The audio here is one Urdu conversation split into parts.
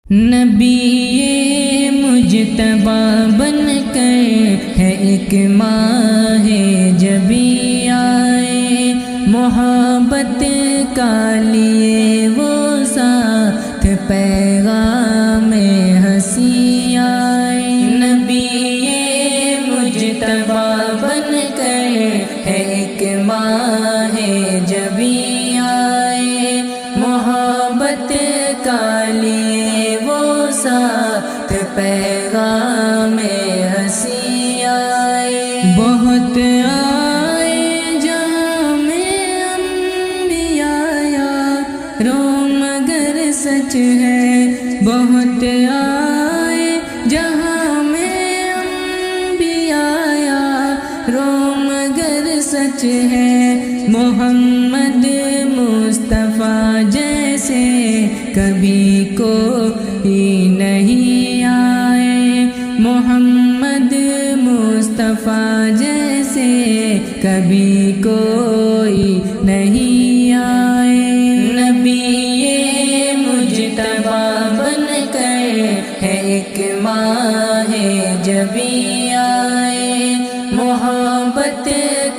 نبی مجتبی بن کر ہے ایک ماہ جبی آئے، محبت کا لیے وہ ساتھ پیغام ہنسی آئے۔ نبی مجتبی بن کر ہے ایک ماہ جبی آئے، محبت کا لیے وہ ساتھ پیغام ہنسی آئے۔ بہت آئے جہاں میں انبیاء یارو مگر سچ ہے، بہت آئے جہاں میں انبیاء یارو مگر سچ ہے، محمد مصطفیٰ جیسے کبھی کوئی نہیں آئے، محمد مصطفیٰ جیسے کبھی کوئی نہیں آئے۔ نبی مجتبی بن کر ہے ایک ماہ جبی آئے، محبت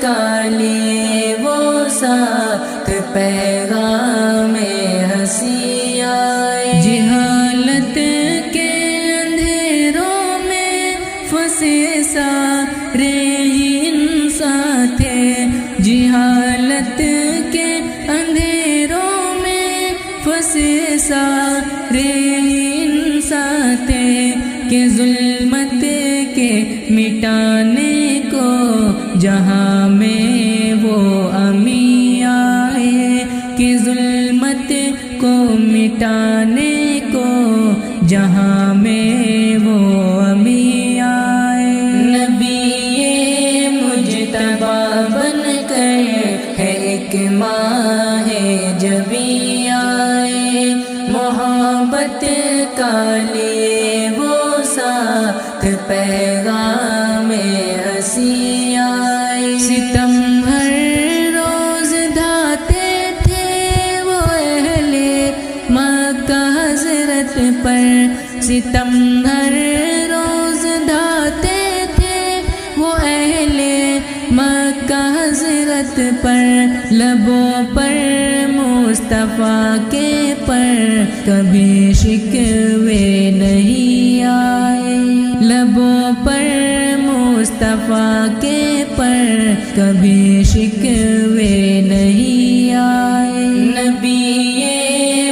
کا لیے وہ ساتھ پیغام ہنسی آئے۔ جہالت کے اندھیروں میں پھنسے سارے ہی انسان تھے، جہالت کے اندھیروں میں پھنسے سارے ہی انسان تھے، کہ ظلمت کے مٹانے کو جہاں میں وہ امی آئے، کہ ظلمت کو مٹانے کو جہاں میں وہ امی آئے۔ نبی مجتبی بن کر ہے ایک ماہ جبی آئے، محبت کا لیے وہ ساتھ پیغام ہنسی آئے۔ ستم ہر روز ڈھاتے تھے وہ اہل مکہ حضرت پر، ستم ہر روز ڈھاتے تھے وہ اہل مکہ حضرت پر، لبوں پر مصطفیٰ کے پر کبھی شکوے نہیں آئے، لبوں پر مصطفیٰ کے پر کبھی شکوے نہیں آئے۔ نبی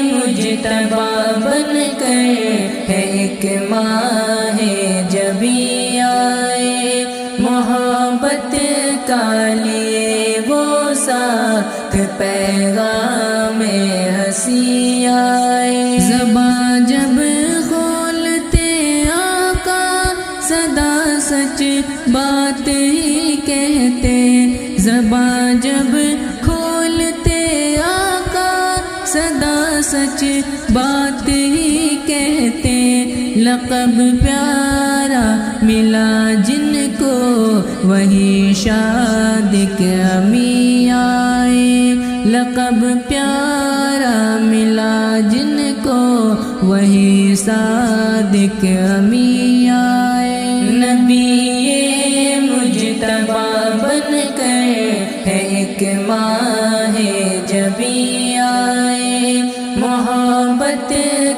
مجتبی بن کر ہے ایک ماہ جبی آئے، محبت کا لیے وہ ساتھ پیغام ہنسی آئے۔ زباں جب کھولتے آقا سدا سچ بات ہی کہتے، زباں جب کھولتے آقا سدا سچ بات ہی کہتے، لقب پیارا ملا جن کو وہی صادق امی آئے، لقب پیارا ملا جن کو وہی صادق امی آئے۔ نبی مجتبی بن کر ہے ایک ماہ جبی آئے، محبت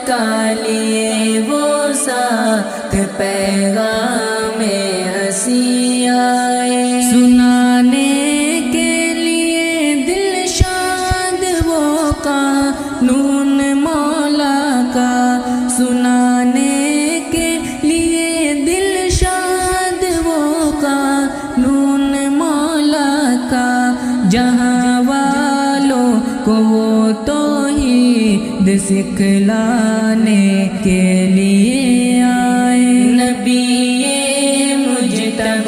کا لیے وہ ساتھ پیغام ہنسی آئے۔ سنانے کے لیے دل شاد وہ قانون مولا کا، سنانے کے لیے دل شاد وہ قانون مولا کا، جہاں والوں کو وہ توحید سکھلانے کے لیے آئے۔ نبی مجتبی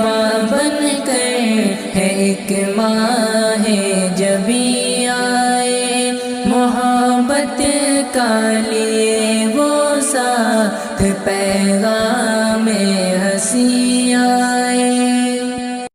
بن کر ہے ایک ماہ جبی آئے، محبت کا لیے وہ ساتھ